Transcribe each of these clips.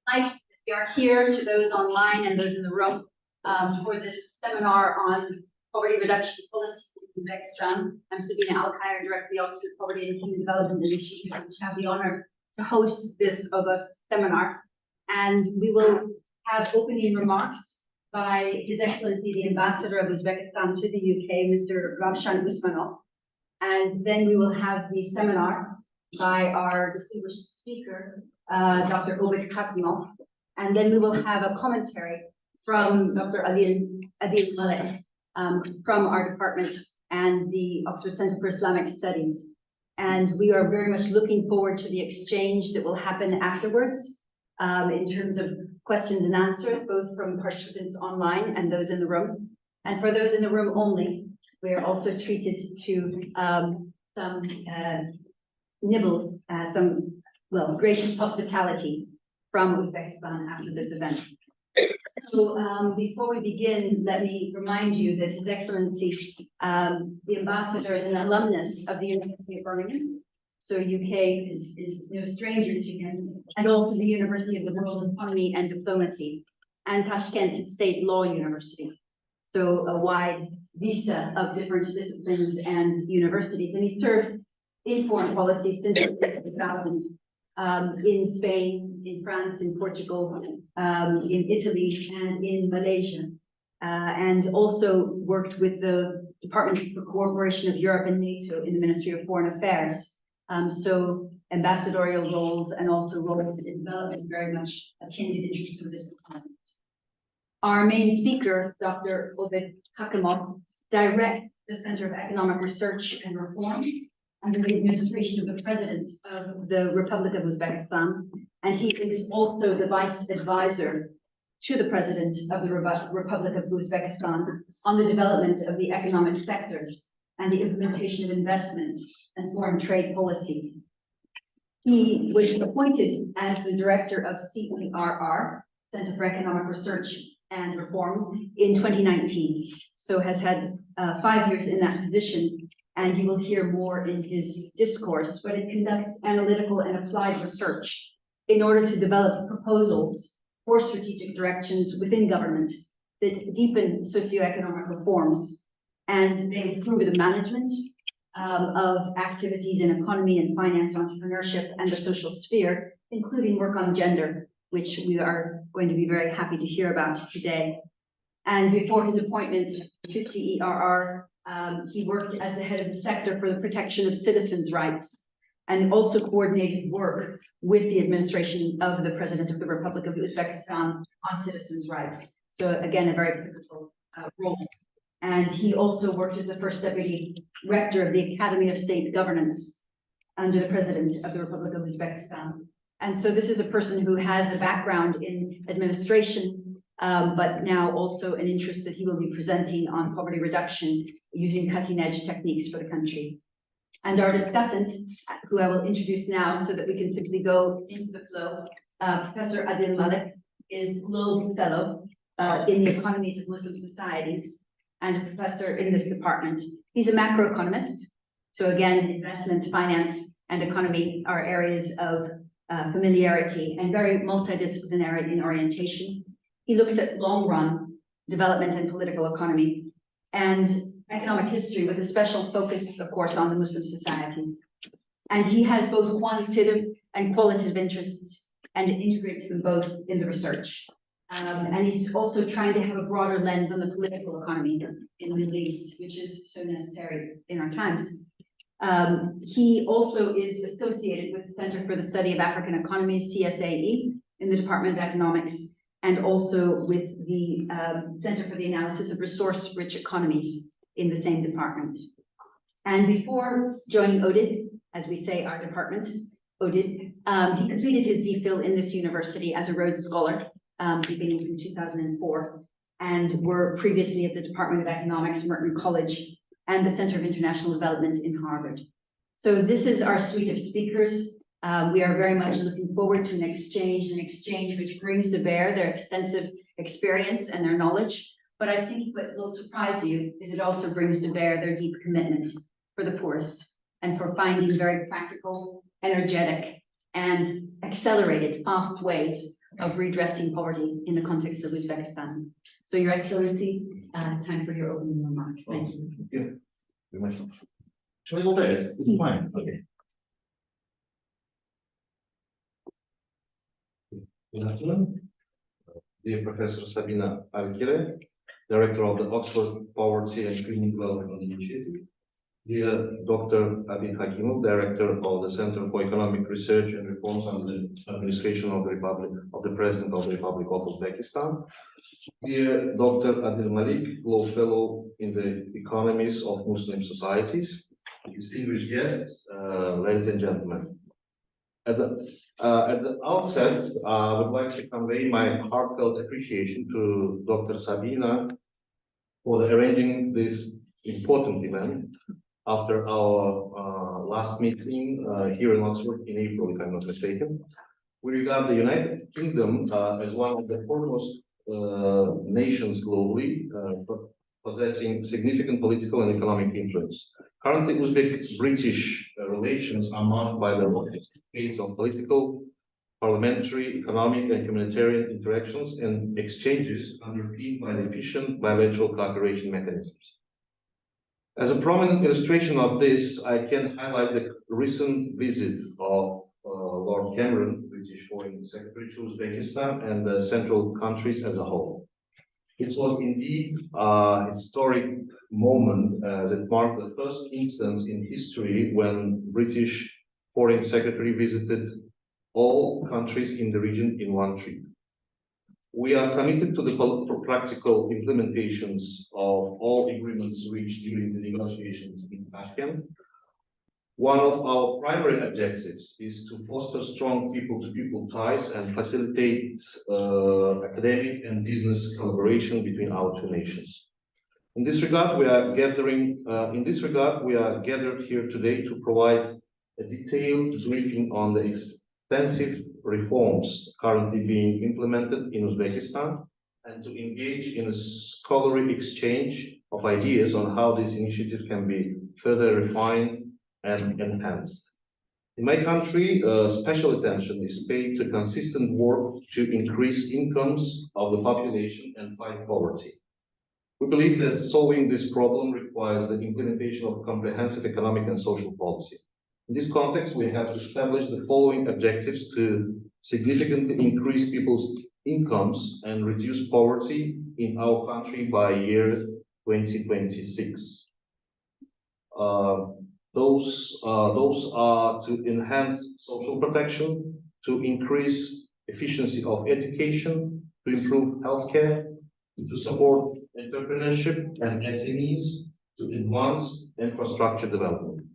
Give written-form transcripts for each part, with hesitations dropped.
Tonight, we are here to those online and those in the room for this seminar on poverty reduction policies in Uzbekistan. I'm Sabina Alkaya, Director of the Office of Poverty and Human Development Initiative, which have the honor to host this august seminar. And we will have opening remarks by His Excellency the Ambassador of Uzbekistan to the UK, Mr. Ravshan Usmanov. And then we will have the seminar by our distinguished speaker, Dr. Obed Kakimov. And then we will have a commentary from Dr. Adil Malek from our department and the Oxford Center for Islamic Studies. And we are very much looking forward to the exchange that will happen afterwards in terms of questions and answers, both from participants online and those in the room. And for those in the room only, we are also treated to some nibbles, gracious hospitality from Uzbekistan after this event. So before we begin, let me remind you that His Excellency, the Ambassador, is an alumnus of the University of Birmingham. So UK is no stranger to him, and also the University of the World Economy and Diplomacy, and Tashkent State Law University. So a wide vista of different disciplines and universities, and he served in foreign policy since 2000 in Spain, in France, in Portugal, in Italy, and in Malaysia, and also worked with the Department for Cooperation of Europe and NATO in the Ministry of Foreign Affairs. So ambassadorial roles and also roles in development very much akin to the interests of this department. Our main speaker, Dr. Obed Kakimov, directs the Center of Economic Research and Reform under the administration of the President of the Republic of Uzbekistan, and he is also the Vice Advisor to the President of the Republic of Uzbekistan on the development of the economic sectors and the implementation of investment and foreign trade policy. He was appointed as the Director of CERR, Center for Economic Research and Reform, in 2019, so has had 5 years in that position. And you will hear more in his discourse, but it conducts analytical and applied research in order to develop proposals for strategic directions within government that deepen socioeconomic reforms, and they improve the management of activities in economy and finance, entrepreneurship, and the social sphere, including work on gender, which we are going to be very happy to hear about today. And before his appointment to CERR, he worked as the head of the sector for the protection of citizens' rights, and also coordinated work with the administration of the President of the Republic of Uzbekistan on citizens' rights. So again, a very pivotal role. And he also worked as the first deputy rector of the Academy of State Governance under the President of the Republic of Uzbekistan. And so this is a person who has a background in administration, but now also an interest that he will be presenting on poverty reduction using cutting-edge techniques for the country. And our discussant, who I will introduce now so that we can simply go into the flow, Professor Adil Malek is Globe Fellow in the Economies of Muslim Societies and a professor in this department. He's a macroeconomist. So again, investment, finance, and economy are areas of familiarity and very multidisciplinary in orientation. He looks at long-run development and political economy and economic history with a special focus, of course, on the Muslim societies. And he has both quantitative and qualitative interests and integrates them both in the research. And he's also trying to have a broader lens on the political economy in the Middle East, which is so necessary in our times. He also is associated with the Center for the Study of African Economies, CSAE, in the Department of Economics, and also with the Center for the Analysis of Resource-Rich Economies in the same department. And before joining ODID, as we say our department, ODID, he completed his DPhil in this university as a Rhodes Scholar, beginning from 2004, and were previously at the Department of Economics, Merton College, and the Center of International Development in Harvard. So this is our suite of speakers. We are very much looking forward to an exchange which brings to bear their extensive experience and their knowledge. But I think what will surprise you is it also brings to bear their deep commitment for the poorest and for finding very practical, energetic, and accelerated, fast ways of redressing poverty in the context of Uzbekistan. So, Your Excellency, time for your opening remarks. Thank you. Thank you very much. Shall I go there? It's fine. Okay. Good afternoon. Dear Professor Sabina Alkire, Director of the Oxford Poverty and Green Development Initiative. Dear Dr. Abid Hakimov, Director of the Center for Economic Research and Reforms under the administration of the President of the Republic of Uzbekistan. Dear Dr. Adil Malik, Law Fellow in the Economies of Muslim Societies. Distinguished guests, ladies and gentlemen. At the outset, I would like to convey my heartfelt appreciation to Dr. Sabina for arranging this important event after our last meeting here in Oxford in April, if I'm not mistaken. We regard the United Kingdom as one of the foremost nations globally, possessing significant political and economic influence. Currently, Uzbek-British relations are marked by the longest phase of political, parliamentary, economic, and humanitarian interactions and exchanges underpinned by efficient bilateral cooperation mechanisms. As a prominent illustration of this, I can highlight the recent visit of Lord Cameron, British Foreign Secretary, to Uzbekistan and the central countries as a whole. It was indeed a historic moment that marked the first instance in history when British Foreign Secretary visited all countries in the region in one trip. We are committed to the practical implementations of all agreements reached during the negotiations in Tashkent. One of our primary objectives is to foster strong people-to-people ties and facilitate academic and business collaboration between our two nations. In this regard, we are gathered here today to provide a detailed briefing on the extensive reforms currently being implemented in Uzbekistan and to engage in a scholarly exchange of ideas on how these initiatives can be further refined and enhanced. In my country, special attention is paid to consistent work to increase incomes of the population and fight poverty. We believe that solving this problem requires the implementation of comprehensive economic and social policy. In this context, we have established the following objectives to significantly increase people's incomes and reduce poverty in our country by year 2026. Those are to enhance social protection, to increase efficiency of education, to improve healthcare, to support entrepreneurship and SMEs, to advance infrastructure development.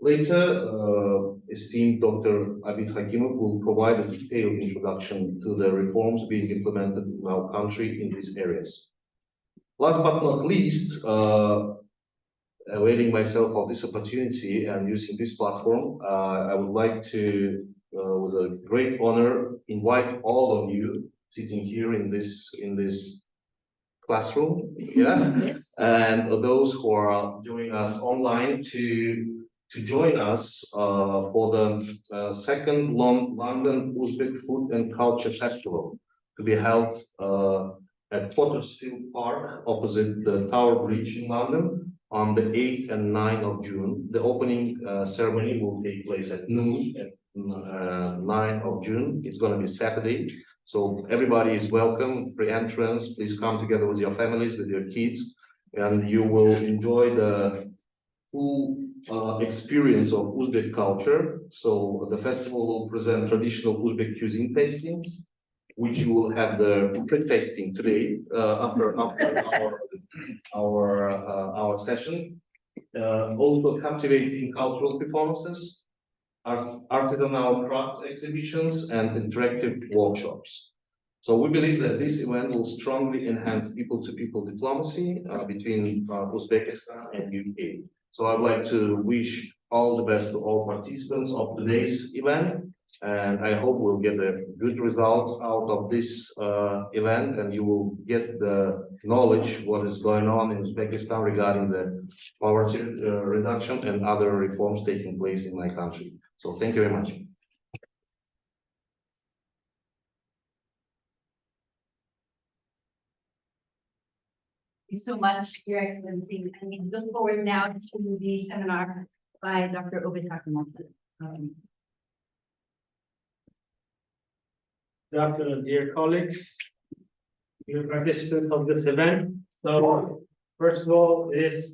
Later, esteemed Dr. Abid Hakimov will provide a detailed introduction to the reforms being implemented in our country in these areas. Last but not least, availing myself of this opportunity and using this platform, I would like to, with a great honor, invite all of you sitting here in this classroom, and those who are joining us online to join us for the second London Uzbek Food and Culture Festival to be held at Pottersfield Park opposite the Tower Bridge in London on the 8th and 9th of June. The opening ceremony will take place at noon at 9th of June. It's going to be Saturday. So everybody is welcome, free entrance. Please come together with your families, with your kids, and you will enjoy the full experience of Uzbek culture. So the festival will present traditional Uzbek cuisine tastings, which you will have the pre-tasting today after our session. Also captivating cultural performances, artisanal craft exhibitions, and interactive workshops. So we believe that this event will strongly enhance people-to-people diplomacy between Uzbekistan and UK. So I'd like to wish all the best to all participants of today's event, and I hope we'll get good results out of this event, and you will get the knowledge what is going on in Uzbekistan regarding the poverty reduction and other reforms taking place in my country. So thank you very much. you so much, Your Excellency. And we look forward now to the seminar by Dr. Obed Hakimov. Good afternoon, dear colleagues, dear participants of this event. So, first of all, it is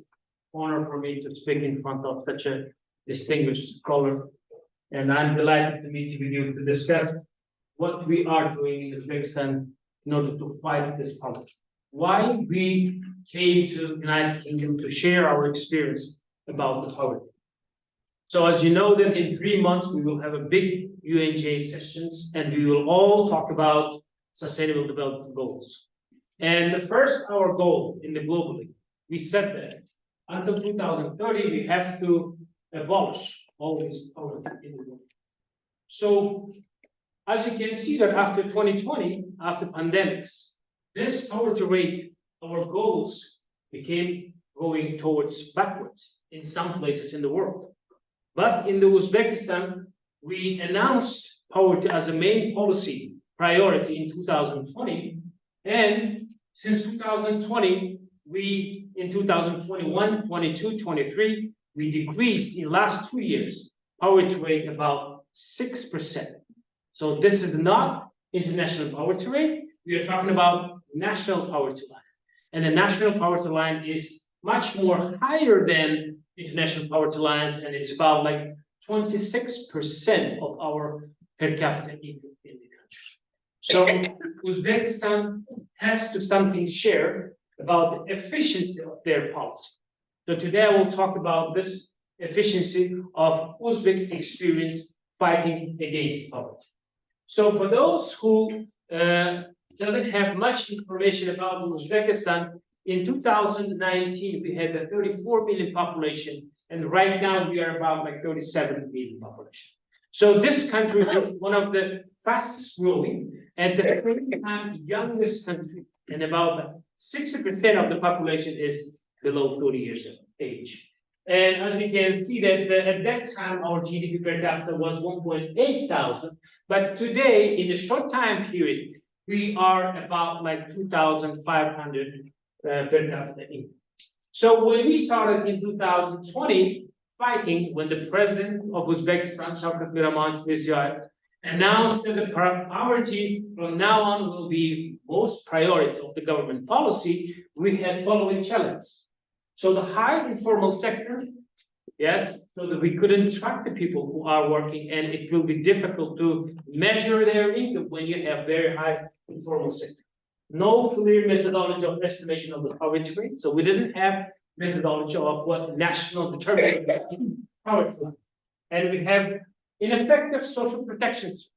honor for me to speak in front of such a distinguished scholar, and I'm delighted to meet with you to discuss what we are doing in Uzbekistan in order to fight this problem. Why we came to United Kingdom to share our experience about the poverty. So as you know, that in 3 months, we will have a big UNJ sessions, and we will all talk about sustainable development goals. And the first, our goal in the globally, we said that until 2030, we have to abolish all this poverty in the world. So as you can see that after 2020, after pandemics, this poverty rate, our goals became going towards backwards in some places in the world. But in the Uzbekistan, we announced poverty as a main policy priority in 2020. And since 2020, we, in 2021, 22, 23, we decreased in last 2 years, poverty rate about 6%. So this is not international poverty rate. We are talking about national poverty line. And the national poverty line is much more higher than international poverty lines, and it's about like 26% of our per capita income in the country. So Uzbekistan has to something share about the efficiency of their policy. So today I will talk about this efficiency of Uzbek experience fighting against poverty. So for those who doesn't have much information about Uzbekistan, in 2019, we had a 34 million population, and right now we are about like 37 million population. So this country is one of the fastest growing, and the same time youngest country, and about 60% of the population is below 30 years of age. And as you can see that at that time, our GDP per capita was 1.8 thousand, but today, in a short time period, we are about like 2,500 per capita income. So when we started in 2020 fighting, when the president of Uzbekistan, Shavkat Mirziyoyev, announced that the poverty from now on will be most priority of the government policy, we had following challenges. So the high informal sector, yes, so that we couldn't track the people who are working, and it will be difficult to measure their income when you have very high informal sector. No clear methodology of estimation of the poverty rate. So we didn't have methodology of what national determinant poverty rate. And we have ineffective social protections,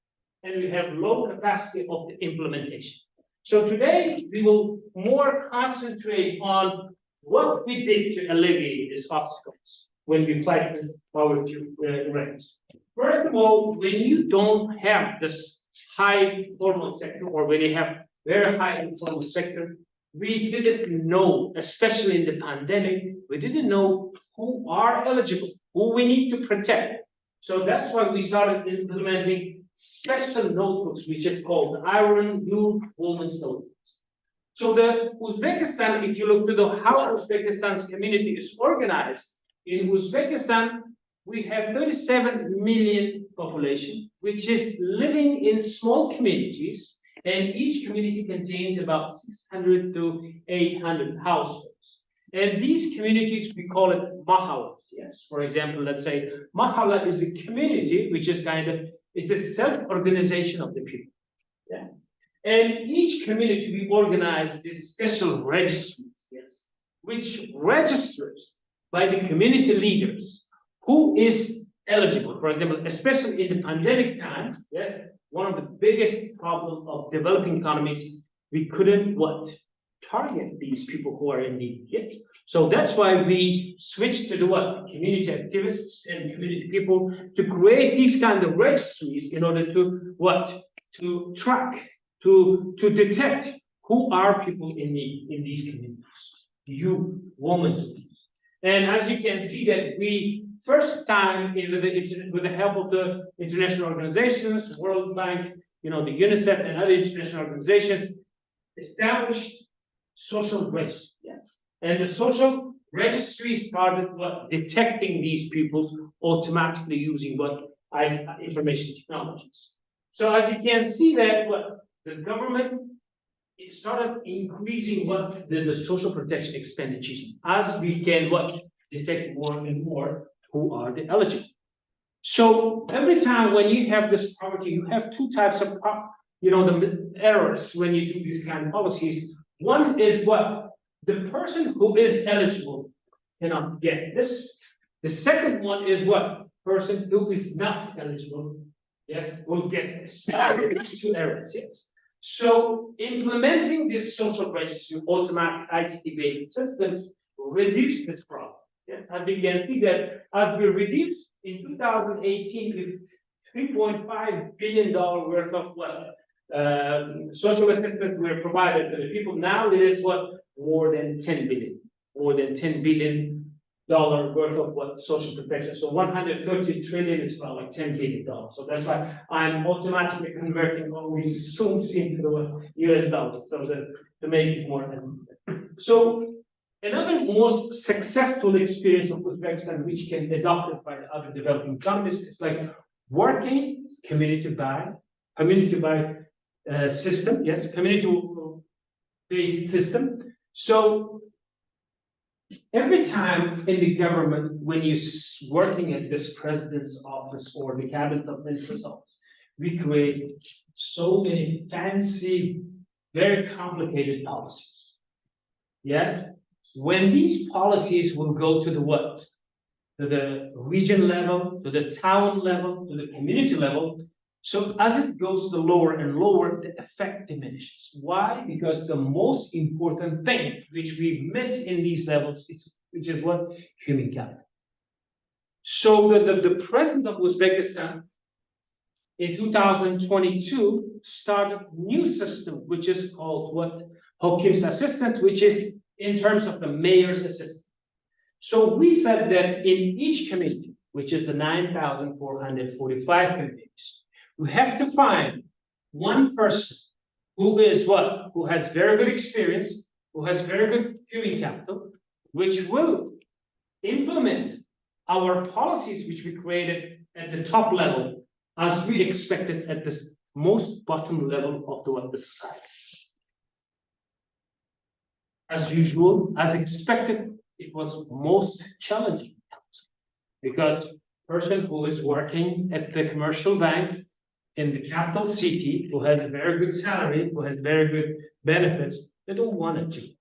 and we have low capacity of the implementation. So today we will more concentrate on what we did to alleviate these obstacles when we fight the poverty rates. First of all, when you don't have this high formal sector, or when you have very high informal sector, we didn't know, especially in the pandemic, we didn't know who are eligible, who we need to protect. So that's why we started implementing special notebooks, which is called Iron Blue Women's Notebooks. So the Uzbekistan, if you look to how Uzbekistan's community is organized, in Uzbekistan, we have 37 million population, which is living in small communities, and each community contains about 600 to 800 households. And these communities, we call it mahallas. Yes, for example, let's say mahalla is a community which is it's a self-organization of the people. Yeah. And each community, we organize these special registries, yes, which registers by the community leaders who is eligible. For example, especially in the pandemic time, yes, one of the biggest problems of developing economies, we couldn't target these people who are in need. Yes. So that's why we switched to the community activists and community people to create these kind of registries in order to to track, to detect who are people in need in these communities, youth, women. And as you can see that we first time with the help of the international organizations, World Bank, the UNICEF and other international organizations, established social rights. Yes. And the social registry started what detecting these people automatically using what information technologies. So as you can see that what the government it started increasing what the social protection expenditures as we can what detect more and more who are the eligible. So every time when you have this poverty, you have two types of the errors when you do these kind of policies. One is what the person who is eligible cannot get this. The second one is what person who is not eligible, yes, will get this. These two errors, yes. So implementing this social registry automatic ICT-based systems reduce this problem. Yeah? And we can see that as we reduced in 2018 with $3.5 billion worth of what social assistance were provided to the people. Now it is what more than 10 billion, more than $10 billion worth of what social protection. So 130 trillion is about like $10 billion. So that's why I'm automatically converting all these sums into the US dollars so that to make it more understandable. So another most successful experience of Uzbekistan, which can be adopted by the other developing countries, is like working community-based system, yes, community-based system. So every time in the government, when you're working at this president's office or the cabinet of ministers office, we create so many fancy, very complicated policies. Yes, when these policies will go to the what? To the region level, to the town level, to the community level. So as it goes to lower and lower, the effect diminishes. Why? Because the most important thing which we miss in these levels is which is what? Human capital. So the president of Uzbekistan in 2022 started a new system which is called what? Hakim's assistant, which is in terms of the mayor's assistant. So we said that in each community, which is the 9,445 communities, we have to find one person who is what? Who has very good experience, who has very good human capital, which will implement our policies which we created at the top level as we expected at the most bottom level of the society. As usual, as expected, it was most challenging because person who is working at the commercial bank in the capital city, who has a very good salary, who has very good benefits, they don't want to do.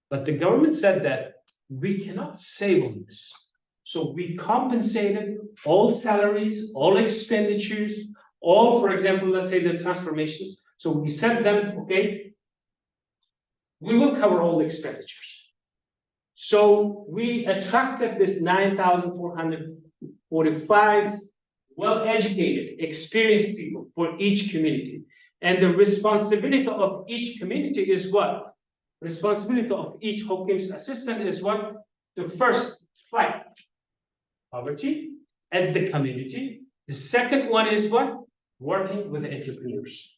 But the government said that we cannot save on this. So we compensated all salaries, all expenditures, all, for example, let's say the transformations. So we said them, okay, we will cover all the expenditures. So we attracted this 9,445 well-educated, experienced people for each community. And the responsibility of each community is what? Responsibility of each Hakim's assistant is what? The first fight poverty at the community. The second one is what? Working with entrepreneurs.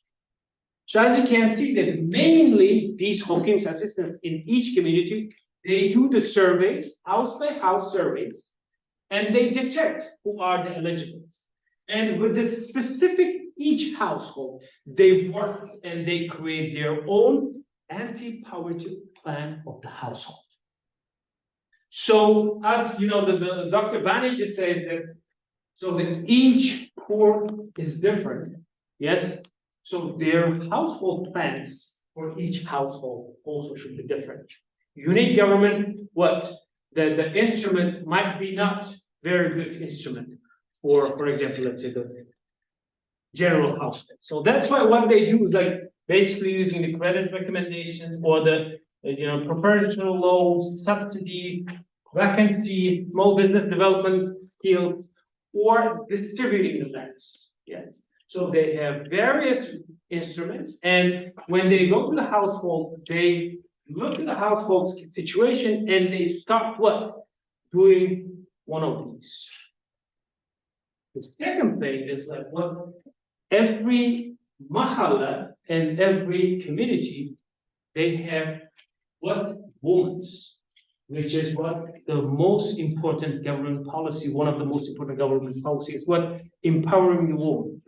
So as you can see that mainly these Hakim's assistants in each community, they do the surveys, house by house surveys, and they detect who are the eligibles. And with this specific each household, they work and they create their own anti-poverty plan of the household. So as you know, the Dr. Banerjee says that, so that each poor is different, yes? So their household plans for each household also should be different. Unique government, what? The instrument might be not very good instrument for example, let's say the general household. So that's why what they do is like basically using the credit recommendations or the preferential loans, subsidy, vacancy, small business development skills, or distributing the lands. Yes. So they have various instruments, and when they go to the household, they look at the household's situation and they start what? Doing one of these. The second thing is like what every mahalla and every community, they have what women's, which is what the most important government policy, one of the most important government policies, is what empowering the woman.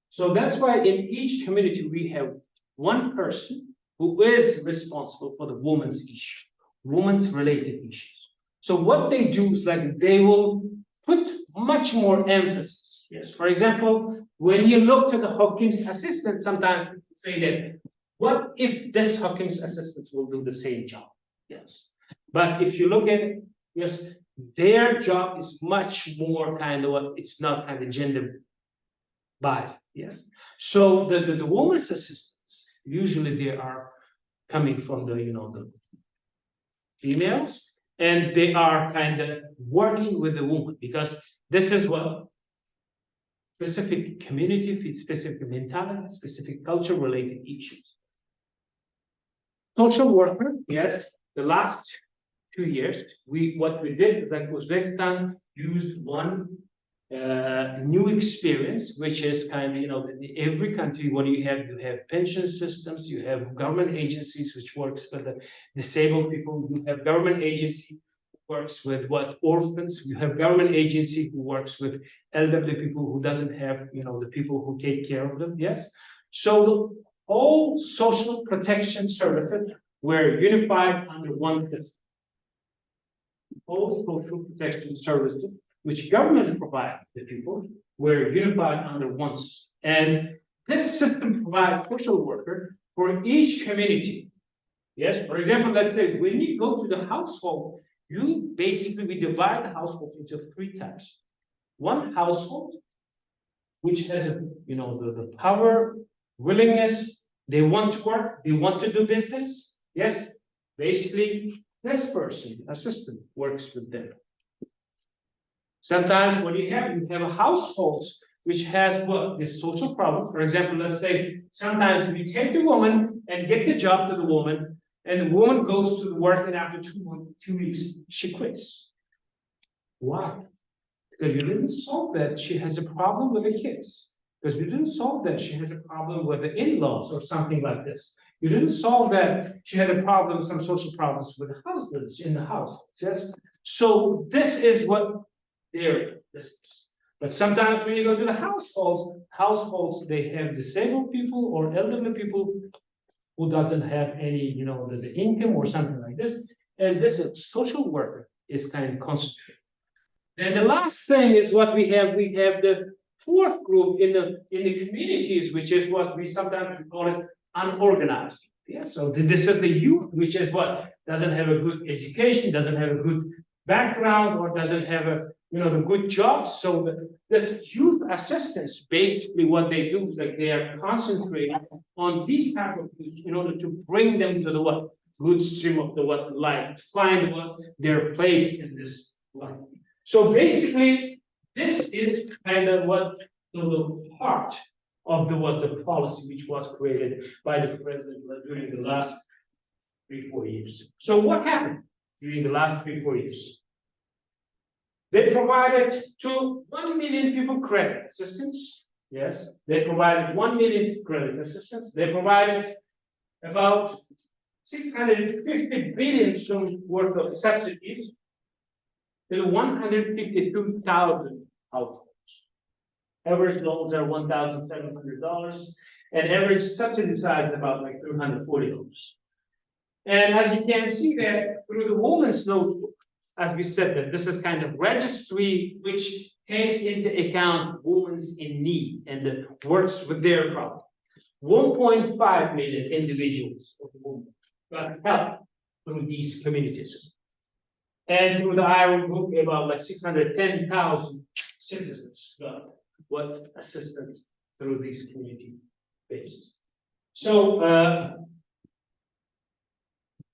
So that's why in each community we have one person who is responsible for the woman's issue, women's related issues. So what they do is like they will put much more emphasis. Yes, for example, when you look to the Hawkins assistant, sometimes people say that, what if this Hawkins assistant will do the same job? Yes, but if you look at it, yes, their job is much more kind of, it's not kind of gender biased. Yes, so the woman's assistants usually they are coming from the the females, and they are kind of working with the woman because this is what specific community, specific mentality, specific culture related issues. Social worker, yes, the last 2 years, what we did is like Uzbekistan used one new experience, which is kind of, in every country, what do you have pension systems, you have government agencies, which works for the disabled people, you have government agency who works with what orphans, you have government agency who works with elderly people who doesn't have, the people who take care of them, yes? So all social protection services were unified under one system. All social protection services which government provides the people were unified under one system. And this system provides social worker for each community. Yes, for example, let's say when you go to the household, we divide the household into 3 types. One household, which has the power, willingness, they want to work, they want to do business. Yes, basically this person, assistant, works with them. Sometimes when you have a household which has what the social problems. For example, let's say sometimes we take the woman and get the job to the woman, and the woman goes to the work, and after 2 weeks she quits. Why? Because you didn't solve that she has a problem with the kids. Because you didn't solve that she has a problem with the in-laws or something like this. You didn't solve that she had a problem, some social problems with the husbands in the house. Yes. So this is what their business. But sometimes when you go to the households they have disabled people or elderly people who doesn't have any, the income or something like this. And this is social worker is kind of concentrated. And the last thing is what we have. We have the 4th group in the communities, which is what we sometimes call it unorganized. Yeah. So this is the youth, which is what doesn't have a good education, doesn't have a good background, or doesn't have a the good job. So this youth assistance, basically what they do is like they are concentrating on these type of youth in order to bring them to the good stream of the life, find their place in this life. So basically, this is kind of what the heart of the policy which was created by the president during the last 3-4 years. So what happened during the last 3-4 years? They provided to 1 million people credit assistance. Yes, they provided 1 million credit assistance. They provided about 650 billion worth of subsidies to 152,000 households. Average loans are $1,700, and average subsidy size is about like $340. And as you can see that through the woman's notebook, as we said, that this is kind of registry which takes into account women's in need and works with their problem. 1.5 million individuals of women got help through these communities. And through the Iron Book, about like 610,000 citizens got what assistance through these community bases. So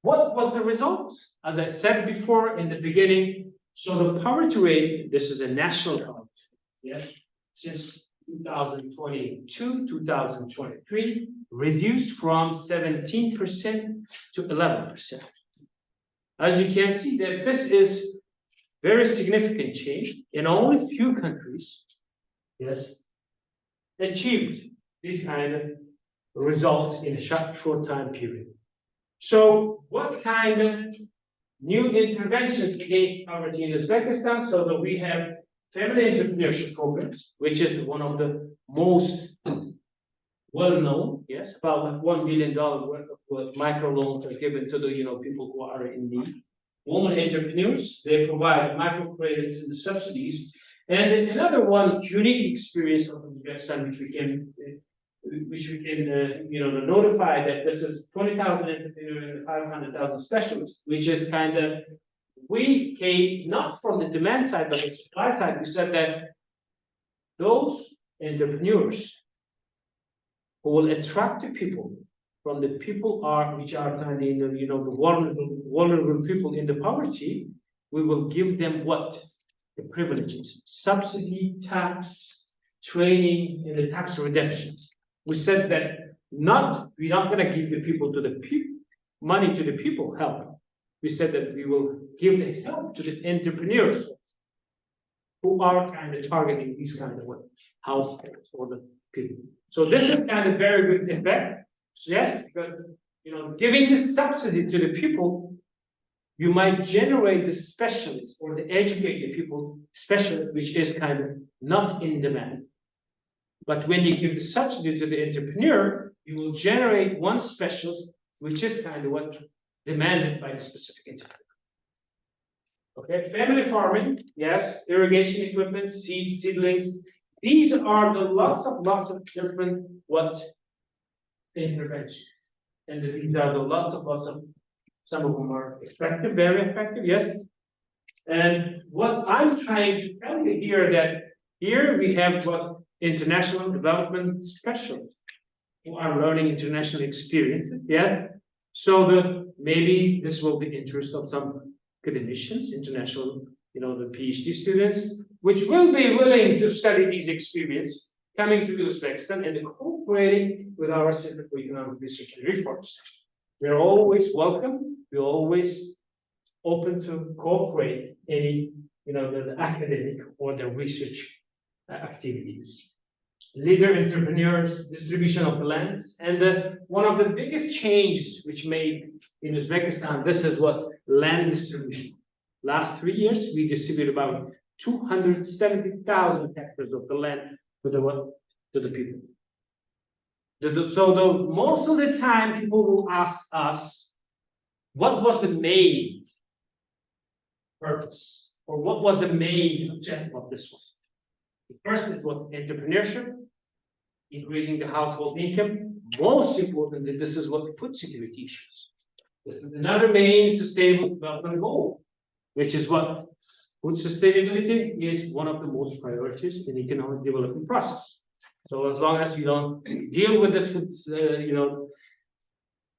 what was the result? As I said before in the beginning, so the poverty rate, this is a national poverty, yes, since 2022, 2023, reduced from 17% to 11%. As you can see that this is very significant change in only few countries, yes, achieved this kind of results in a short time period. So what kind of new interventions against poverty in Uzbekistan? So that we have family entrepreneurship programs, which is one of the most well-known, yes, about like $1 billion worth of microloans are given to the, people who are in need. Women entrepreneurs, they provide microcredits and the subsidies. And then another one unique experience of Uzbekistan, which we can, notify that this is 20,000 entrepreneurs and 500,000 specialists, which is kind of, we came not from the demand side, but the supply side. We said that those entrepreneurs who will attract the people from the people which are kind of in the vulnerable people in the poverty, we will give them what? The privileges, subsidy, tax, training, and the tax redemptions. We said that we're not going to give the people to the people, money to the people, help. We said that we will give the help to the entrepreneurs who are kind of targeting these kind of households or the people. So this is kind of very good effect. Yes, because giving this subsidy to the people, you might generate the specialists or the educated people, specialists, which is kind of not in demand. But when you give the subsidy to the entrepreneur, you will generate one specialist, which is kind of what demanded by the specific entrepreneur. Okay, family farming, yes, irrigation equipment, seeds, seedlings. These are the lots of different interventions. And these are the lots of, some of them are effective, very effective, yes. And what I'm trying to tell you here that here we have international development specialists who are learning international experiences, yeah. So maybe this will be interest of some academicians, international, the PhD students, which will be willing to study these experiences coming to Uzbekistan and cooperating with our Center for Economic Research and Reforms. We're always welcome. We're always open to cooperate any, the academic or the research activities. Leader entrepreneurs, distribution of the lands, and one of the biggest changes which made in Uzbekistan, this is land distribution. Last 3 years, we distributed about 270,000 hectares of the land to the people. So most of the time, people will ask us, what was the main purpose, or what was the main objective of this one? The first is entrepreneurship, increasing the household income. Most importantly, this is food security issues. This is another main sustainable development goal, which is food sustainability is one of the most priorities in economic development process. So as long as you don't deal with this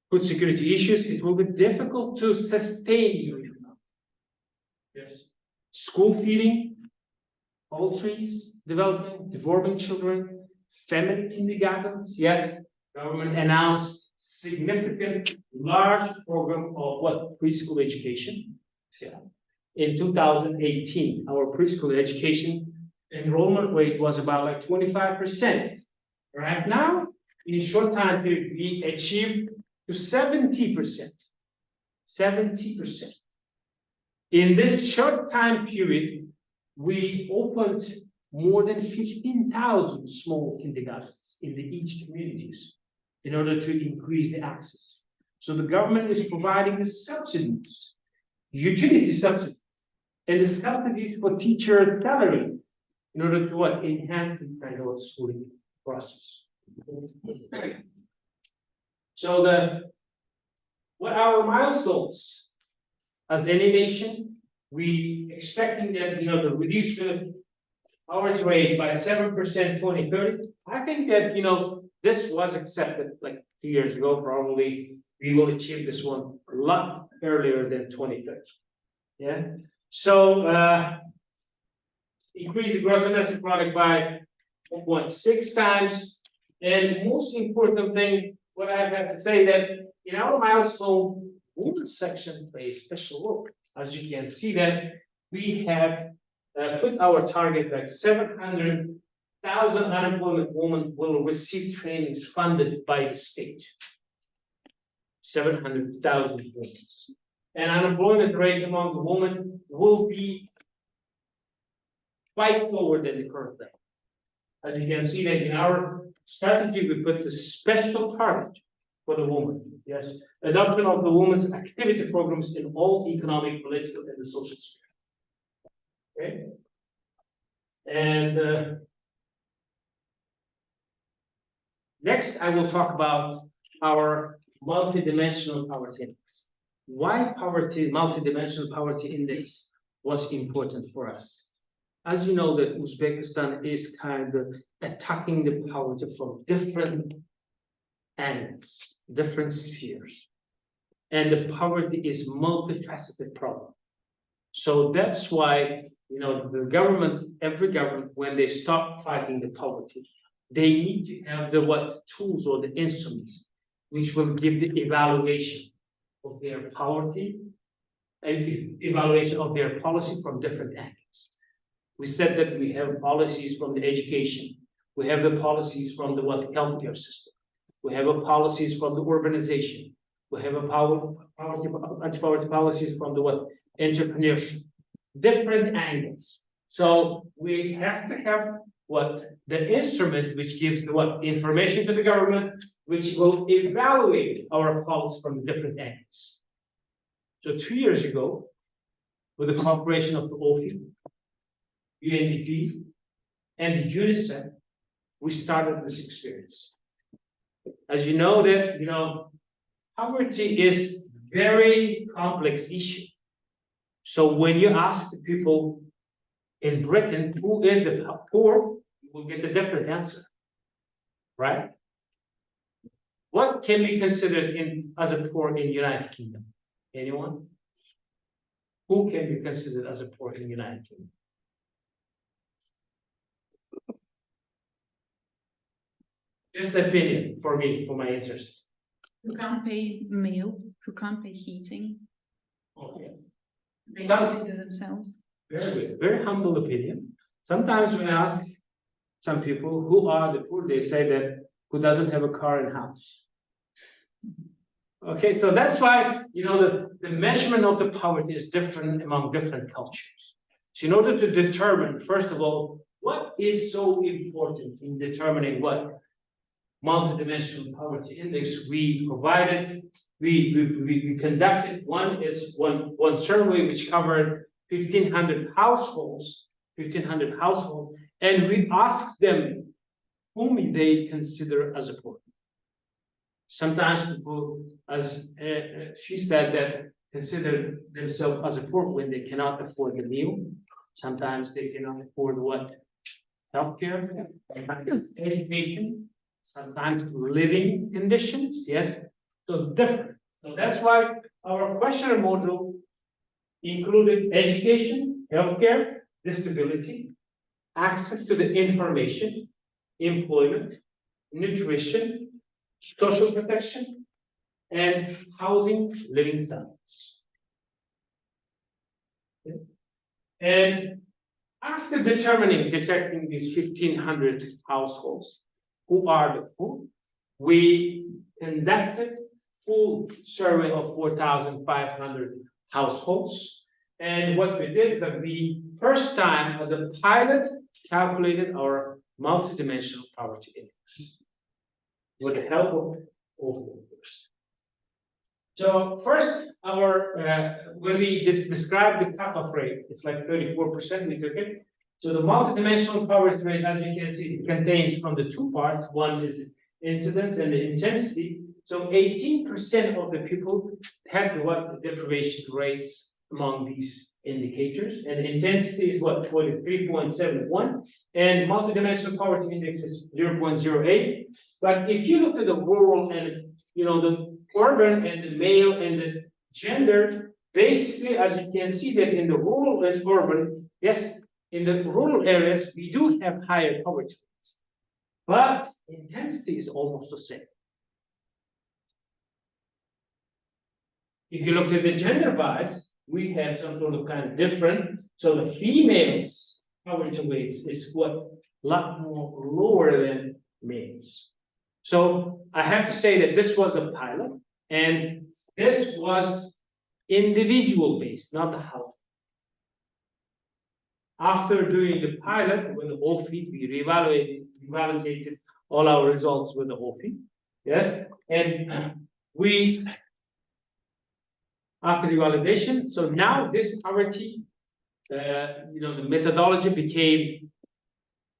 food security issues, it will be difficult to sustain your economy. Yes. School feeding, poultries, developing children, family kindergartens. Yes, government announced significant large program of preschool education. Yeah. In 2018, our preschool education enrollment rate was about 25%. Right now, in a short time period, we achieved to 70%. 70%. In this short time period, we opened more than 15,000 small kindergartens in each communities in order to increase the access. So the government is providing the subsidies, utility subsidies, and the subsidies for teacher salary in order to enhance the kind of schooling process. So what are our milestones? As any nation, we expecting that to reduce the poverty rate by 7% 2030. I think that this was accepted 2 years ago. Probably we will achieve this one a lot earlier than 2030. Yeah. So increase the gross domestic product by 1.6 times. And most important thing, what I have to say that in our milestone, women section plays special role. As you can see that we have put our target 700,000 unemployment women will receive trainings funded by the state. 700,000 women. And unemployment rate among the women will be twice lower than the current level. As you can see that in our strategy, we put the special target for the woman. Yes, adoption of the women's activity programs in all economic, political, and the social sphere. Okay. And next, I will talk about our multidimensional poverty index. Why multidimensional poverty index was important for us? As you know, that Uzbekistan is kind of attacking the poverty from different angles, different spheres. And the poverty is multifaceted problem. So that's why, the government, every government, when they start fighting the poverty, they need to have the tools or the instruments which will give the evaluation of their poverty and evaluation of their policy from different angles. We said that we have policies from the education. We have the policies from the healthcare system. We have policies from the urbanization. We have anti-poverty policies from the entrepreneurship. Different angles. So we have to have the instrument which gives the information to the government, which will evaluate our policy from different angles. So 2 years ago, with the cooperation of the OFI, UNDP, and UNICEF, we started this experience. As you know that, poverty is very complex issue. So when you ask the people in Britain, who is the poor, you will get a different answer, right? What can be considered as a poor in United Kingdom? Anyone? Who can be considered as a poor in United Kingdom? Just opinion for me, for my interest. Who can't pay meal, who can't pay heating. Okay. They consider themselves. Very good. Very humble opinion. Sometimes when I ask some people who are the poor, they say that who doesn't have a car and house. Okay, so that's why the measurement of the poverty is different among different cultures. So in order to determine, first of all, what is so important in determining what multidimensional poverty index we provided, we conducted one survey which covered 1,500 households, and we asked them whom they consider as a poor. Sometimes people, as she said, that consider themselves as a poor when they cannot afford the meal. Sometimes they cannot afford healthcare, education, sometimes living conditions. Yes, so different. So that's why our questionnaire module included education, healthcare, disability, access to the information, employment, nutrition, social protection, and housing, living standards. Okay. And after detecting these 1,500 households who are the poor, we conducted full survey of 4,500 households. And what we did is that we first time as a pilot calculated our multidimensional poverty index with the help of first. So first, when we describe the cutoff rate, it's like 34%, we took it. So the multidimensional poverty rate, as you can see, it contains from the two parts. One is incidence and the intensity. So 18% of the people had the deprivation rates among these indicators, and the intensity is 43.71, and multidimensional poverty index is 0.08. But if you look at the rural and the urban and the male and the gender, basically, as you can see that in the rural and urban, yes, in the rural areas we do have higher poverty rates, but intensity is almost the same. If you look at the gender wise, we have some sort of kind of different. So the females' poverty rates is a lot more lower than males. So I have to say that this was the pilot, And this was individual based, not the household. After doing the pilot with the whole fleet, we revalidated all our results with the whole fleet. Yes, and we, after revalidation, so now this poverty, the methodology became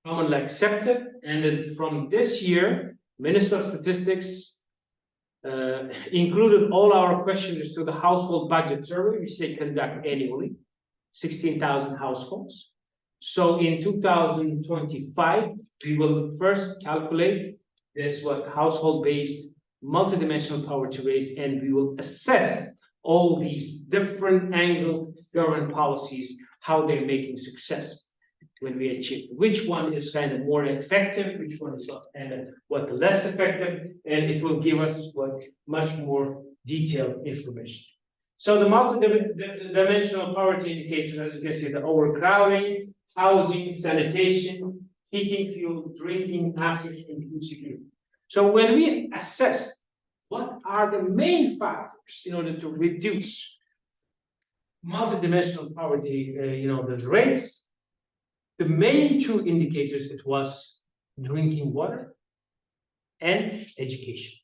commonly accepted, and then from this year, Minister of Statistics included all our questionnaires to the household budget survey, which they conduct annually, 16,000 households. So in 2025, we will first calculate this household-based multidimensional poverty rates, and we will assess all these different angle government policies, how they're making success when we achieve. Which one is kind of more effective, which one is not, and what less effective, and it will give us much more detailed information. So the multi-dimensional poverty indicators, as you can see, the overcrowding, housing, sanitation, heating, fuel, drinking, access, and food security. So when we assess what are the main factors in order to reduce multidimensional poverty, the rates, the main two indicators, it was drinking water and education.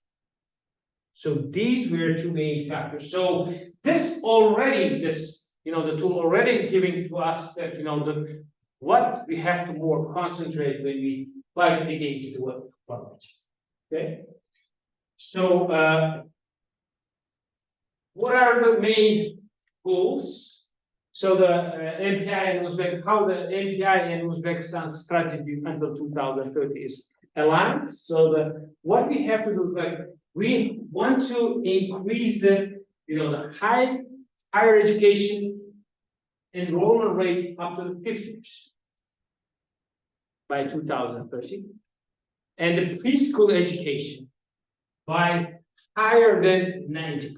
So these were two main factors. So this already, the tool already giving to us that, what we have to more concentrate when we fight against the poverty. Okay. So what are the main goals? So the MPI and Uzbekistan, how the MPI and Uzbekistan strategy until 2030 is aligned. So what we have to do is we want to increase the higher education enrollment rate up to 50% by 2030, and the preschool education by higher than 90%.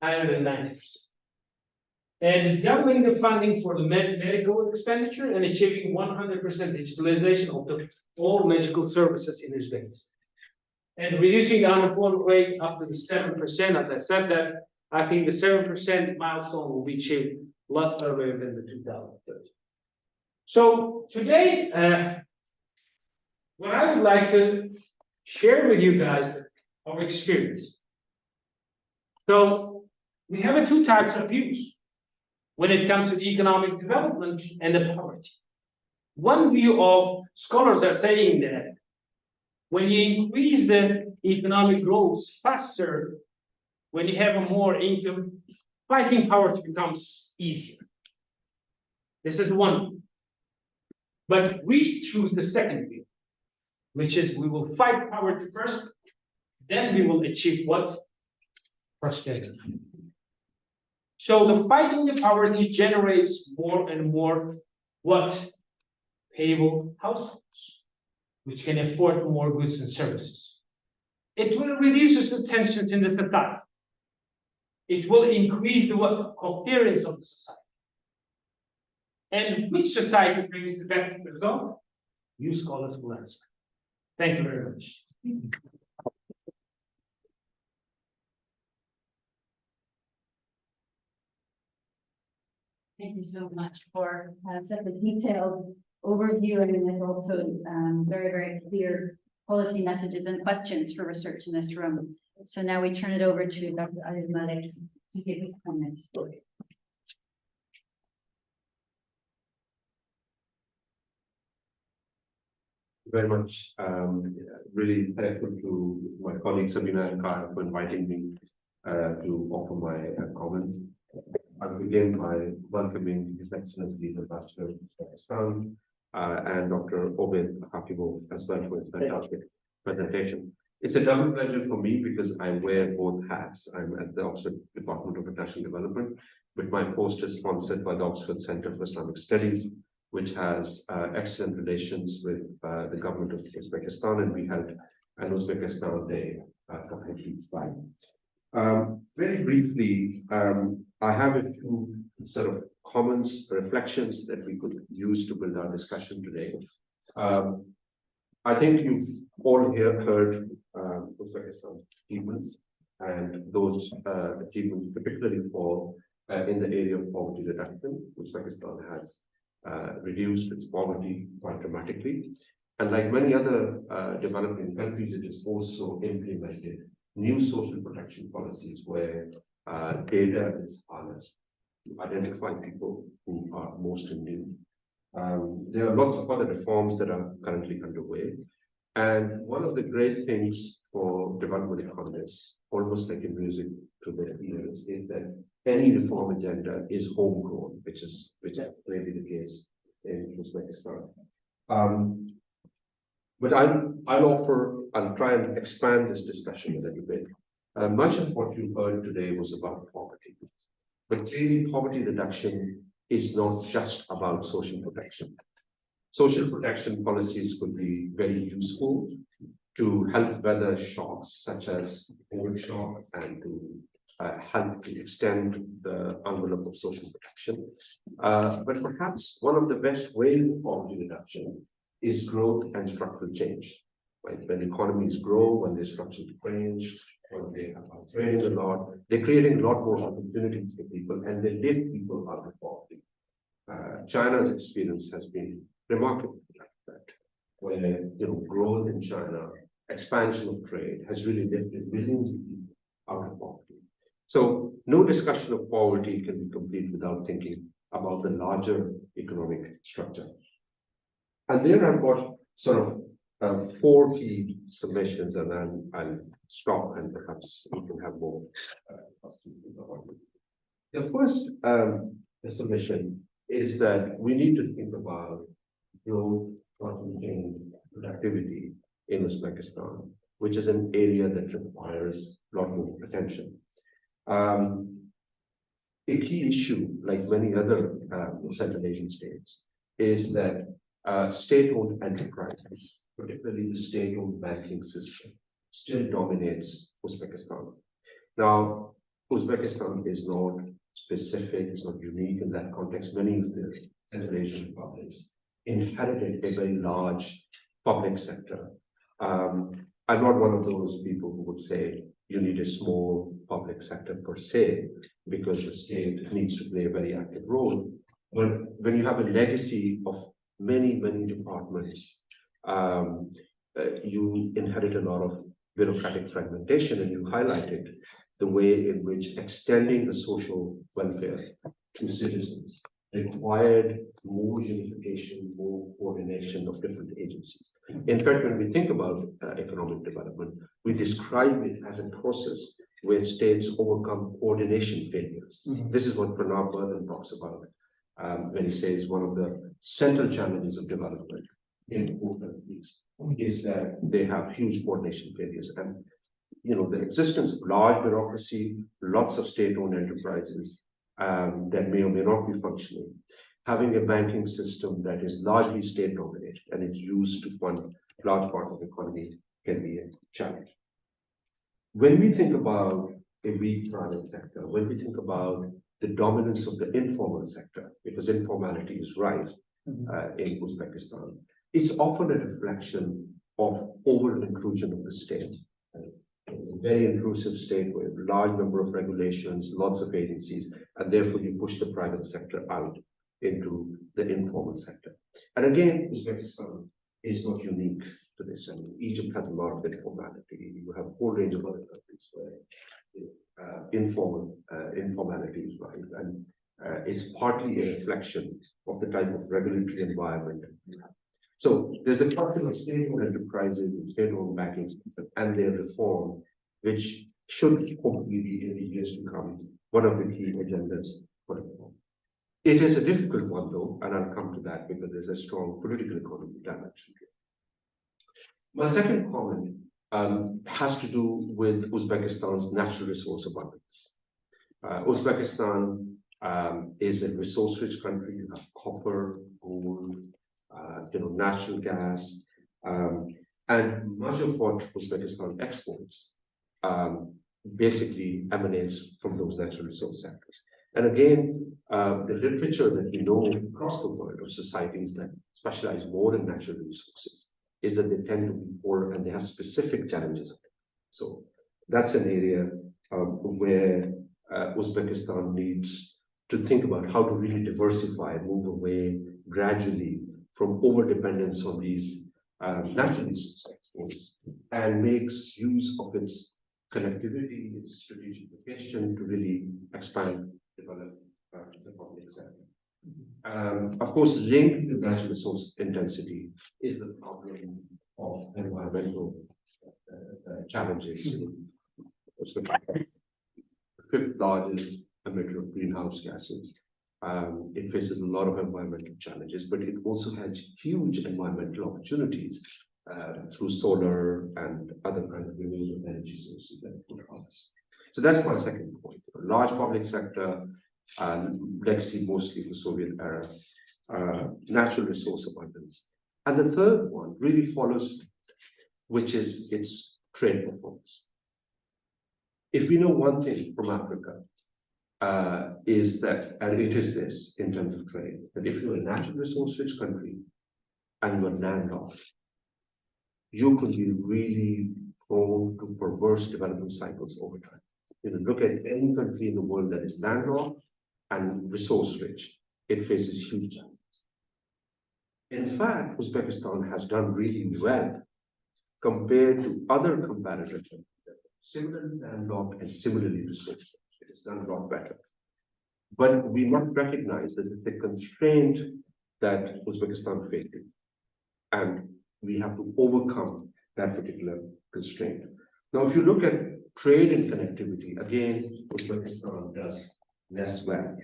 Higher than 90%. And doubling the funding for the medical expenditure and achieving 100% digitalization of all medical services in Uzbekistan. And reducing the unemployment rate up to the 7%. As I said that, I think the 7% milestone will be achieved a lot earlier than the 2030. So today, what I would like to share with you guys our experience. So we have two types of views when it comes to the economic development and the poverty. One view of scholars are saying that when you increase the economic growth faster, when you have a more income, fighting poverty becomes easier. This is one. But we choose the second view, which is we will fight poverty first, then we will achieve what? Prosperity. So the fighting the poverty generates more and more what? Payable households, which can afford more goods and services. It will reduce the tensions in the society. It will increase the coherence of the society. And which society brings the best result? You scholars will answer. Thank you very much. Thank you so much for such a detailed overview, and also very, very clear policy messages and questions for research in this room. So now we turn it over to Dr. Adil Malik to give his comments. Very much. Really thankful to my colleague Sabina and Kyle for inviting me to offer my comment. I'll begin by welcoming His Excellency the Ambassador of Uzbekistan and Dr. Obed Hakimov as well for his fantastic presentation. It's a double pleasure for me because I wear both hats. I'm at the Oxford Department of International Development, but my post is sponsored by the Oxford Center for Islamic Studies, which has excellent relations with the government of Uzbekistan, and we held an Uzbekistan Day a couple of weeks back. Very briefly, I have a few sort of comments, reflections that we could use to build our discussion today. I think you've all here heard Uzbekistan achievements, and those achievements particularly fall in the area of poverty reduction. Uzbekistan has reduced its poverty quite dramatically. And like many other developing countries, it has also implemented new social protection policies where data is harnessed to identify people who are most in need. There are lots of other reforms that are currently underway. And one of the great things for development economists, almost like in music to their ears, is that any reform agenda is homegrown, which is clearly the case in Uzbekistan. But I'll try and expand this discussion a little bit. Much of what you heard today was about poverty. But clearly, poverty reduction is not just about social protection. Social protection policies could be very useful to help weather shocks such as COVID shock and to help to extend the envelope of social protection. But perhaps one of the best ways of poverty reduction is growth and structural change. Right? When economies grow, when there's structural change, when they are trading a lot, they're creating a lot more opportunities for people and they lift people out of poverty. China's experience has been remarkable like that, where growth in China, expansion of trade has really lifted millions of people out of poverty. So no discussion of poverty can be complete without thinking about the larger economic structure. And there I've got sort of 4 key submissions, and then I'll stop and perhaps we can have more questions. The first submission is that we need to think about growth, change, productivity in Uzbekistan, which is an area that requires a lot more attention. A key issue, like many other Central Asian states, is that state-owned enterprises, particularly the state-owned banking system, still dominates Uzbekistan. Now, Uzbekistan is not specific, is not unique in that context. Many of the Central Asian republics inherited a very large public sector. I'm not one of those people who would say you need a small public sector per se, because the state needs to play a very active role. But when you have a legacy of many departments, you inherit a lot of bureaucratic fragmentation, and you highlighted the way in which extending the social welfare to citizens required more unification, more coordination of different agencies. In fact, when we think about economic development, we describe it as a process where states overcome coordination failures. This is what Pranab Burden talks about when he says one of the central challenges of development in poor countries is that they have huge coordination failures. And the existence of large bureaucracy, lots of state-owned enterprises that may or may not be functioning, having a banking system that is largely state-dominated and is used to fund large part of the economy can be a challenge. When we think about a weak private sector, when we think about the dominance of the informal sector, because informality is rife in Uzbekistan, it's often a reflection of over-inclusion of the state. A very intrusive state with a large number of regulations, lots of agencies, and therefore you push the private sector out into the informal sector. And again, Uzbekistan is not unique to this. I mean, Egypt has a lot of informality. You have a whole range of other countries where informality is rife, and it's partly a reflection of the type of regulatory environment you have. So there's a question of state-owned enterprises and state-owned banking system and their reform, which should hopefully be in the years to come one of the key agendas for reform. It is a difficult one though, and I'll come to that because there's a strong political economic dimension here. My second comment has to do with Uzbekistan's natural resource abundance. Uzbekistan is a resource-rich country. You have copper, gold, natural gas, and much of what Uzbekistan exports basically emanates from those natural resource sectors. And again, the literature that we know across the world of societies that specialize more in natural resources is that they tend to be poor and they have specific challenges. So that's an area where Uzbekistan needs to think about how to really diversify, move away gradually from over-dependence on these natural resource exports, and makes use of its connectivity, its strategic location to really expand, develop the public sector. Of course, linked to natural resource intensity is the problem of environmental challenges. It's the fifth largest emitter of greenhouse gases. It faces a lot of environmental challenges, but it also has huge environmental opportunities through solar and other kinds of renewable energy sources that it could harness. So that's my second point. A large public sector, legacy mostly the Soviet era, natural resource abundance. And the third one really follows, which is its trade performance. If we know one thing from Africa, is that, and it is this in terms of trade, that if you're a natural resource-rich country and you're landlocked, you could be really prone to perverse development cycles over time. You know, look at any country in the world that is landlocked and resource-rich, it faces huge challenges. In fact, Uzbekistan has done really well compared to other competitors, similarly landlocked and similarly resource-rich. It has done a lot better. But we must recognize that the constraint that Uzbekistan faces, and we have to overcome that particular constraint. Now, if you look at trade and connectivity, again, Uzbekistan does less well.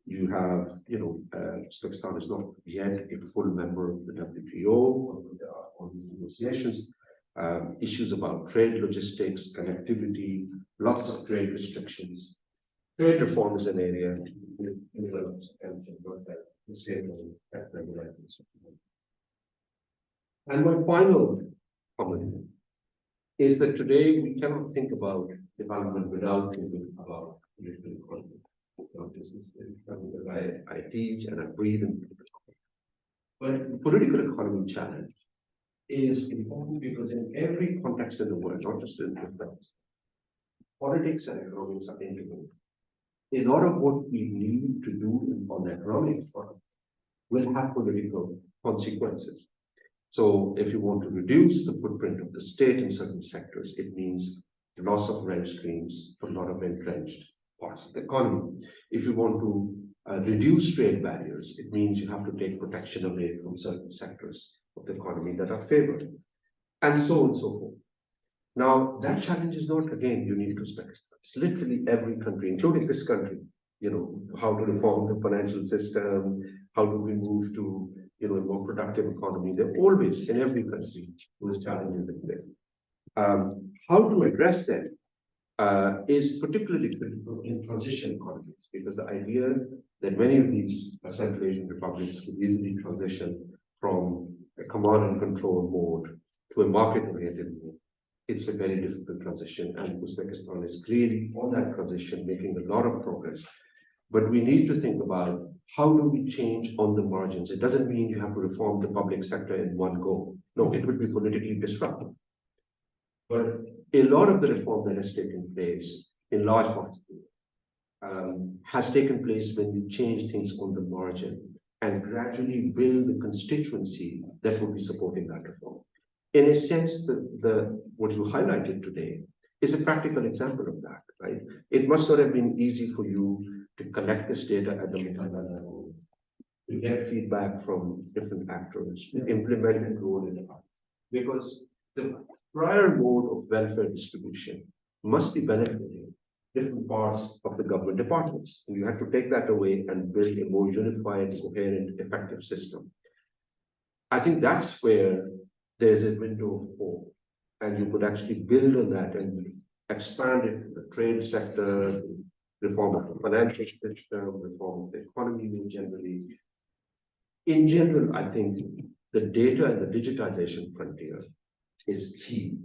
You have, Uzbekistan is not yet a full member of the WTO, there are all these negotiations, issues about trade logistics, connectivity, lots of trade restrictions. Trade reform is an area and my final comment is that today we cannot think about development without thinking about political economy. This is something that I teach and I breathe in political economy. But the political economy challenge is important because in every context in the world, not just in the West, politics and economics are interlinked. A lot of what we need to do on the economic front will have political consequences. So if you want to reduce the footprint of the state in certain sectors, it means loss of rent streams for a lot of entrenched parts of the economy. If you want to reduce trade barriers, it means you have to take protection away from certain sectors of the economy that are favored, and so on and so forth. Now, that challenge is not, again, unique to Uzbekistan. It's literally every country, including this country, how to reform the financial system, how do we move to, a more productive economy. There always, in every country, those challenges exist. How to address them is particularly critical in transition economies, because the idea that many of these Central Asian republics could easily transition from a command and control mode to a market-oriented mode. It's a very difficult transition, and Uzbekistan is clearly on that transition, making a lot of progress. But we need to think about how do we change on the margins. It doesn't mean you have to reform the public sector in one go. No, it would be politically disruptive. But a lot of the reform that has taken place in large parts of the world has taken place when you change things on the margin and gradually build the constituency that will be supporting that reform. In a sense, what you highlighted today is a practical example of that, right? It must not have been easy for you to collect this data at the Mutanda level, to get feedback from different actors, to implement and roll it out. Because the prior mode of welfare distribution must be benefiting different parts of the government departments. And you have to take that away and build a more unified, coherent, effective system. I think that's where there's a window of hope, and you could actually build on that and expand it to the trade sector, reform of the financial system, reform of the economy more generally. In general, I think the data and the digitization frontier is key.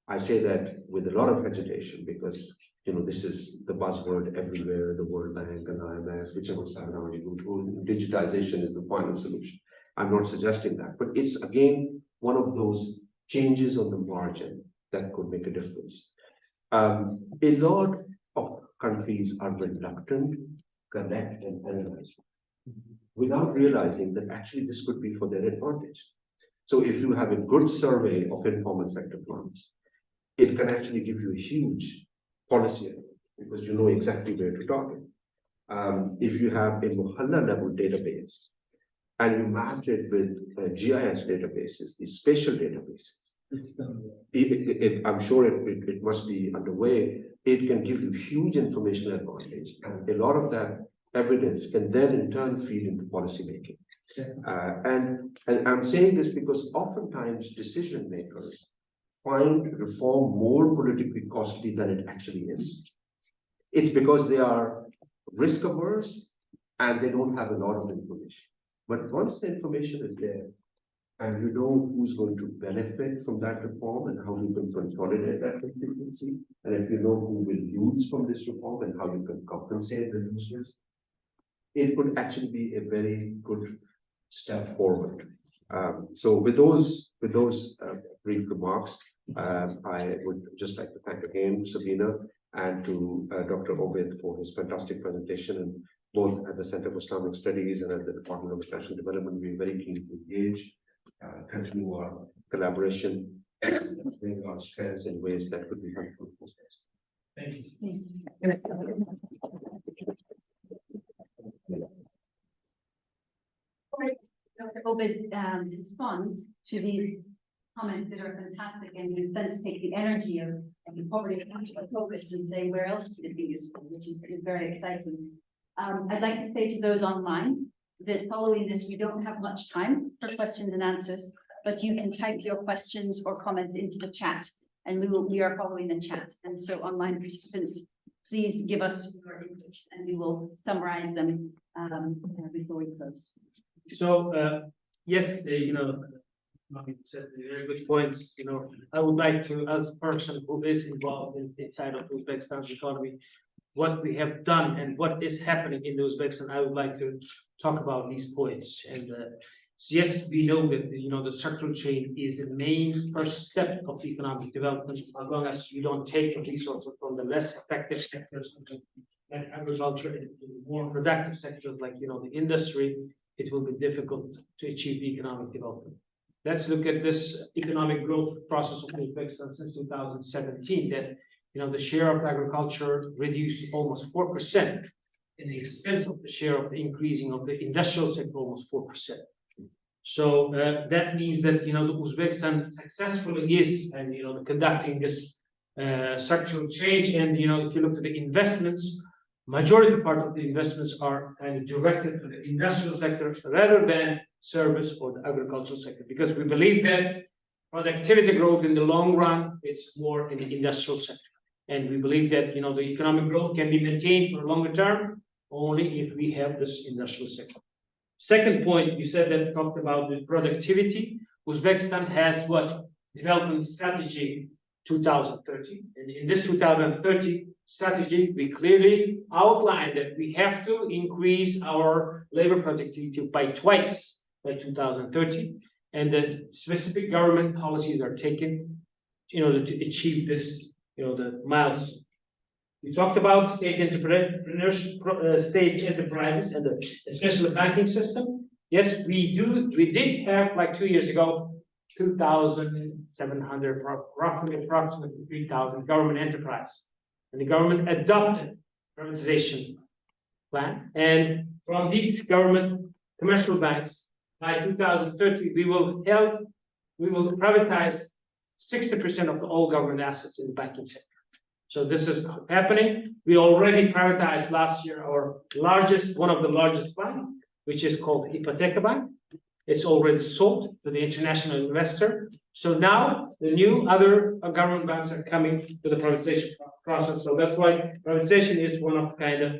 I say that with a lot of hesitation because this is the buzzword everywhere, the World Bank and IMF, whichever side now you go to, digitization is the final solution. I'm not suggesting that, but it's again one of those changes on the margin that could make a difference. A lot of countries are reluctant to collect and analyze without realizing that actually this could be for their advantage. So if you have a good survey of informal sector firms, it can actually give you a huge policy area because you know exactly where to target. If you have a Mohalla level database and you match it with GIS databases, these spatial databases, I'm sure it must be underway. It can give you huge information advantage, and a lot of that evidence can then in turn feed into policy making. And I'm saying this because oftentimes decision makers find reform more politically costly than it actually is. It's because they are risk averse and they don't have a lot of information. But once the information is there, and you know who's going to benefit from that reform and how you can consolidate that constituency, and if you know who will lose from this reform and how you can compensate the losers, it could actually be a very good step forward. So with those brief remarks, I would just like to thank again Sabina and to Dr. Obed for his fantastic presentation. And both at the Center for Islamic Studies and at the Department of International Development, we're very keen to engage, continue our collaboration, and bring our strengths in ways that could be helpful for us. Thank you. Dr. Obed responds to these comments that are fantastic, and in a sense take the energy of the poverty focus and say where else could it be useful, which is very exciting. I'd like to say to those online that following this, we don't have much time for questions and answers, but you can type your questions or comments into the chat, and we are following the chat. And so online participants, please give us your inputs and we will summarize them before we close. So, yes, Mohammed said very good points. I would like to, as a person who is involved inside of Uzbekistan's economy, what we have done and what is happening in Uzbekistan, I would like to talk about these points. And yes, we know that the structural change is the main first step of economic development. As long as you don't take resources from the less effective sectors like agriculture into more productive sectors like the industry, it will be difficult to achieve economic development. Let's look at this economic growth process of Uzbekistan since 2017. That the share of agriculture reduced almost 4%, in the expense of the share of the increasing of the industrial sector almost 4%. So that means that the Uzbekistan successfully is and conducting this structural change. And if you look at the investments, majority part of the investments are kind of directed to the industrial sector rather than service or the agricultural sector, because we believe that productivity growth in the long run is more in the industrial sector. And we believe that the economic growth can be maintained for a longer term only if we have this industrial sector. Second point, you said that talked about the productivity. Uzbekistan has what? Development strategy 2030. And in this 2030 strategy, we clearly outlined that we have to increase our labor productivity by twice by 2030. And the specific government policies are taken in order to achieve this, the milestone. We talked about state entrepreneurs, state enterprises, and especially the banking system. Yes, we did have like 2 years ago, 2,700, approximately 3,000 government enterprise, and the government adopted privatization plan. And from these government commercial banks, by 2030, we will privatize 60% of all government assets in the banking sector. So this is happening. We already privatized last year our one of the largest bank, which is called Ipoteka Bank. It's already sold to the international investor. So now the new other government banks are coming to the privatization process. So that's why privatization is one of kind of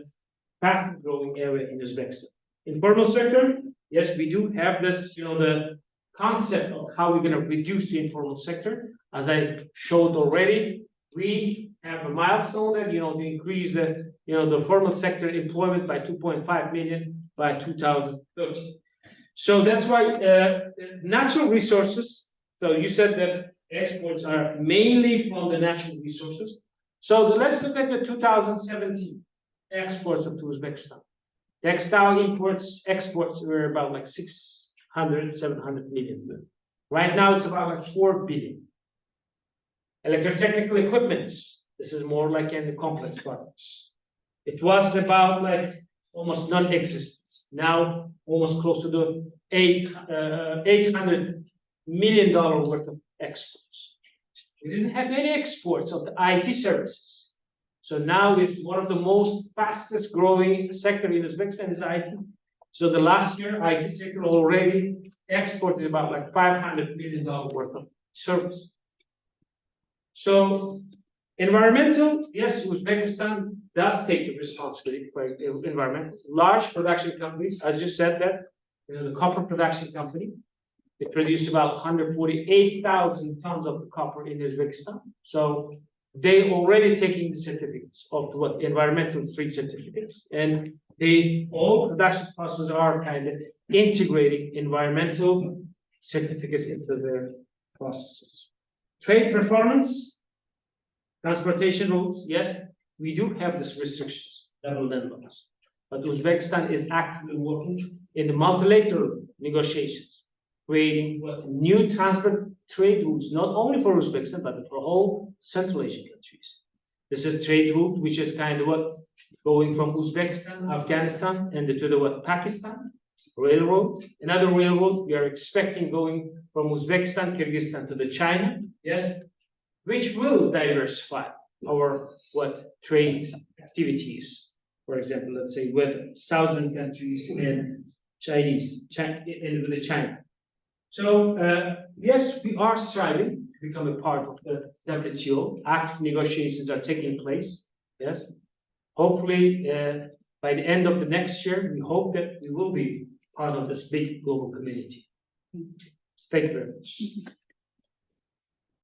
fast growing area in Uzbekistan. Informal sector, yes, we do have this, the concept of how we're going to reduce the informal sector. As I showed already, we have a milestone that, to increase the formal sector employment by 2.5 million by 2030. So that's why natural resources. So you said that exports are mainly from the natural resources. So let's look at the 2017 exports of Uzbekistan. Textile exports were about like 600, 700 million. Right now it's about like 4 billion. Electrotechnical equipments, this is more like in the complex products. It was about like almost non-existent. Now almost close to the $800 million worth of exports. We didn't have any exports of the IT services. So now it's one of the most fastest growing sector in Uzbekistan is IT. So the last year, IT sector already exported about like $500 million worth of service. So environmental, yes, Uzbekistan does take the responsibility for environment. Large production companies, as you said that, the copper production company, it produced about 148,000 tons of copper in Uzbekistan. So they already taking the certificates of what environmental free certificates, and all production processes are kind of integrating environmental certificates into their processes. Trade performance, transportation rules, yes, we do have these restrictions, double land laws, but Uzbekistan is actively working in the multilateral negotiations, creating new transport trade routes, not only for Uzbekistan, but for all Central Asian countries. This is trade route, which is kind of going from Uzbekistan, Afghanistan, and to the Pakistan railroad. Another railroad we are expecting going from Uzbekistan, Kyrgyzstan to the China, yes, which will diversify our trade activities. For example, let's say with southern countries and with China. So yes, we are striving to become a part of the WTO. Active negotiations are taking place. Yes, hopefully by the end of the next year, we hope that we will be part of this big global community. Thank you very much.